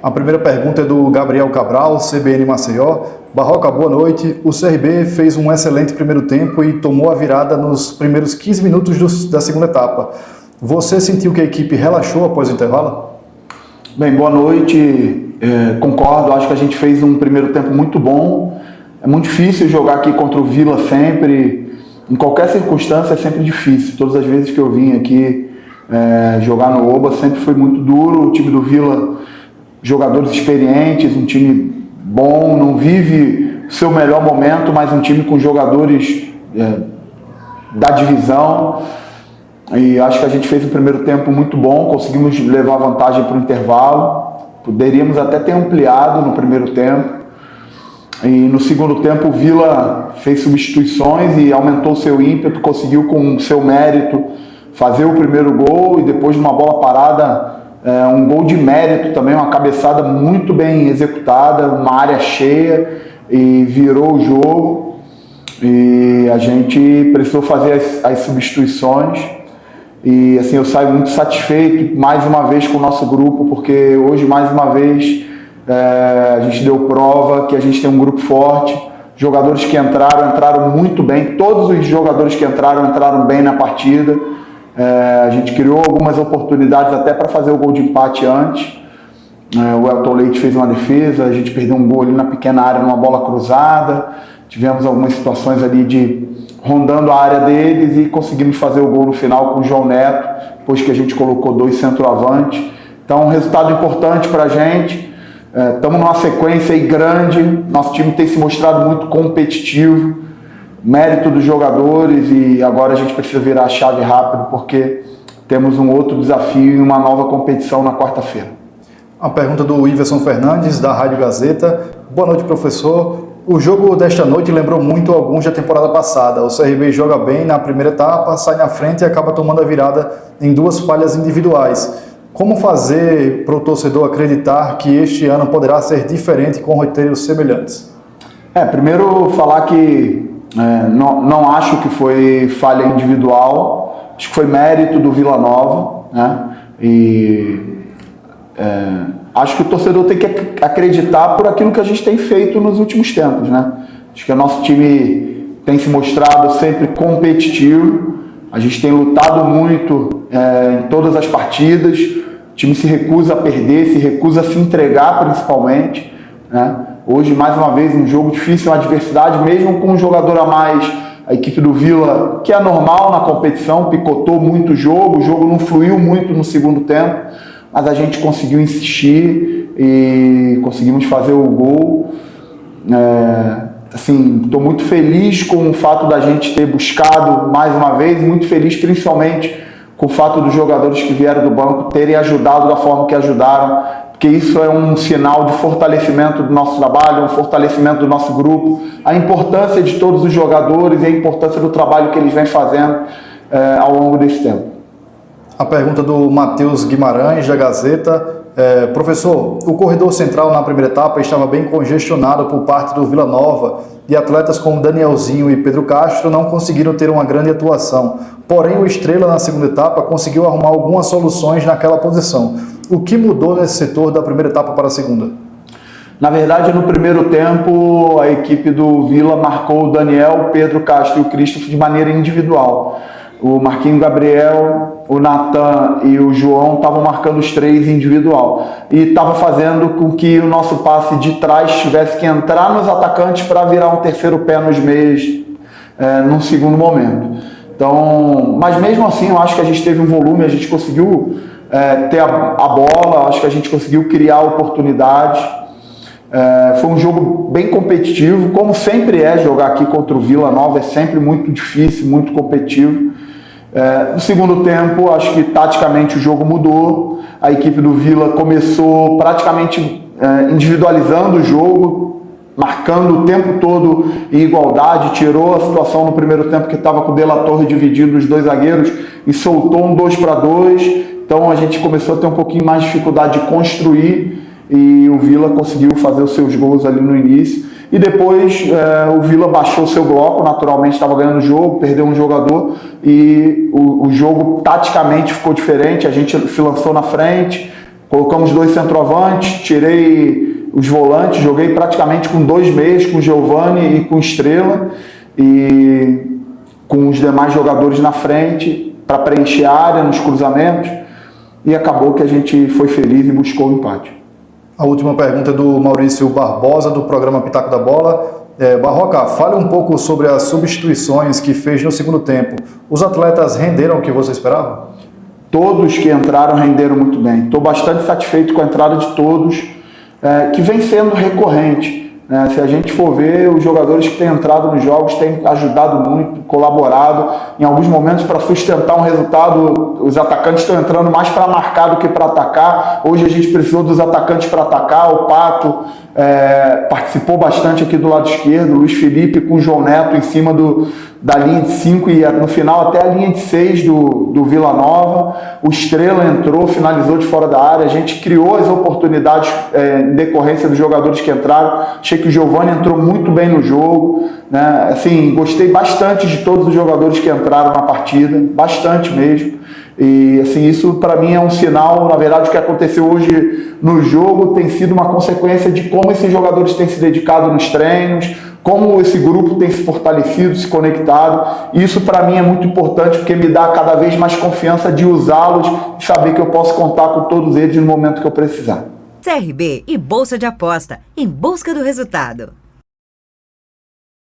A primeira pergunta é do Gabriel Cabral, CBN Maceió. Barroca, boa noite. O CRB fez um excelente primeiro tempo e tomou a virada nos primeiros 15 minutos da segunda etapa. Você sentiu que a equipe relaxou após o intervalo? Bem, boa noite. Concordo, acho que a gente fez um primeiro tempo muito bom. É muito difícil jogar aqui contra o Vila sempre. Em qualquer circunstância é sempre difícil. Todas as vezes que eu vim aqui jogar no Oba sempre foi muito duro. O time do Vila, jogadores experientes, um time bom, não vive o seu melhor momento, mas um time com jogadores da divisão. E acho que a gente fez um primeiro tempo muito bom, conseguimos levar vantagem para o intervalo. Poderíamos até ter ampliado no primeiro tempo. E no segundo tempo o Vila fez substituições e aumentou seu ímpeto, conseguiu com seu mérito fazer o primeiro gol e depois de uma bola parada, um gol de mérito também, uma cabeçada muito bem executada, uma área cheia e virou o jogo. E a gente precisou fazer as substituições e assim eu saio muito satisfeito mais uma vez com o nosso grupo, porque hoje mais uma vez a gente deu prova que a gente tem um grupo forte. Jogadores que entraram muito bem. Todos os jogadores que entraram bem na partida. A gente criou algumas oportunidades até para fazer o gol de empate antes. O Elton Leite fez uma defesa, a gente perdeu um gol ali na pequena área numa bola cruzada. Tivemos algumas situações ali de rondando a área deles e conseguimos fazer o gol no final com o João Neto, depois que a gente colocou 2 centroavantes. Então, um resultado importante para a gente. Estamos numa sequência aí grande, nosso time tem se mostrado muito competitivo, mérito dos jogadores, e agora a gente precisa virar a chave rápido porque temos um outro desafio e uma nova competição na quarta-feira. A pergunta do Iverson Fernandes, da Rádio Gazeta. Boa noite, professor. O jogo desta noite lembrou muito alguns da temporada passada. O CRB joga bem na primeira etapa, sai na frente e acaba tomando a virada em 2 falhas individuais. Como fazer para o torcedor acreditar que este ano poderá ser diferente com roteiros semelhantes? Primeiro falar que não acho que foi falha individual, acho que foi mérito do Vila Nova, né? Acho que o torcedor tem que acreditar por aquilo que a gente tem feito nos últimos tempos, né? Acho que o nosso time tem se mostrado sempre competitivo, a gente tem lutado muito em todas as partidas. O time se recusa a perder, se recusa a se entregar principalmente, né? Hoje, mais uma vez, um jogo difícil, uma adversidade, mesmo com um jogador a mais, a equipe do Vila, que é normal na competição, picotou muito o jogo não fluiu muito no segundo tempo, mas a gente conseguiu insistir e conseguimos fazer o gol. Estou muito feliz com o fato da gente ter buscado mais uma vez, muito feliz principalmente com o fato dos jogadores que vieram do banco terem ajudado da forma que ajudaram, porque isso é um sinal de fortalecimento do nosso trabalho, um fortalecimento do nosso grupo, a importância de todos os jogadores e a importância do trabalho que eles vêm fazendo ao longo desse tempo. A pergunta do Matheus Guimarães, da Gazeta. Professor, o corredor central na primeira etapa estava bem congestionado por parte do Vila Nova e atletas como Danielzinho e Pedro Castro não conseguiram ter uma grande atuação. Porém, o Estrela na segunda etapa conseguiu arrumar algumas soluções naquela posição. O que mudou nesse setor da primeira etapa para a segunda? Na verdade, no primeiro tempo, a equipe do Vila marcou o Daniel, o Pedro Castro e o Christopher de maneira individual. O Marquinhos Gabriel, o Natan e o João estavam marcando os 3 individual. E estava fazendo com que o nosso passe de trás tivesse que entrar nos atacantes para virar um terceiro pé nos meios num segundo momento. Então, mas mesmo assim, eu acho que a gente teve um volume, a gente conseguiu ter a bola, acho que a gente conseguiu criar oportunidades. Foi um jogo bem competitivo, como sempre é jogar aqui contra o Vila Nova, é sempre muito difícil, muito competitivo. No segundo tempo, acho que taticamente o jogo mudou, a equipe do Vila começou praticamente individualizando o jogo, marcando o tempo todo em igualdade, tirou a situação no primeiro tempo que estava com o De La Torre dividido os 2 zagueiros e soltou um 2-2, então a gente começou a ter um pouquinho mais de dificuldade de construir e o Vila conseguiu fazer os seus gols ali no início. E depois o Vila baixou o seu bloco, naturalmente estava ganhando o jogo, perdeu um jogador e o jogo taticamente ficou diferente, a gente se lançou na frente, colocamos 2 centroavantes, tirei os volantes, joguei praticamente com 2 meias, com o Giovani e com o Estrela, e com os demais jogadores na frente, para preencher a área nos cruzamentos, e acabou que a gente foi feliz e buscou o empate. A última pergunta é do Maurício Barbosa, do programa Pitaco da Bola. Barroca, fale um pouco sobre as substituições que fez no segundo tempo. Os atletas renderam o que você esperava? Todos que entraram renderam muito bem. Estou bastante satisfeito com a entrada de todos, que vem sendo recorrente. Se a gente for ver, os jogadores que têm entrado nos jogos têm ajudado muito, colaborado. Em alguns momentos, para sustentar um resultado, os atacantes estão entrando mais para marcar do que para atacar. Hoje a gente precisou dos atacantes para atacar. O Pato participou bastante aqui do lado esquerdo, o Luiz Felipe com o João Neto em cima da linha de 5 e no final até a linha de 6 do Vila Nova. O Estrela entrou, finalizou de fora da área. A gente criou as oportunidades em decorrência dos jogadores que entraram. Achei que o Giovani entrou muito bem no jogo, né? Assim, gostei bastante de todos os jogadores que entraram na partida, bastante mesmo. E assim, isso para mim é um sinal. Na verdade, o que aconteceu hoje no jogo tem sido uma consequência de como esses jogadores têm se dedicado nos treinos, como esse grupo tem se fortalecido, se conectado. Isso para mim é muito importante, porque me dá cada vez mais confiança de usá-los e saber que eu posso contar com todos eles no momento que eu precisar. CRB e Bolsa de Aposta, em busca do resultado.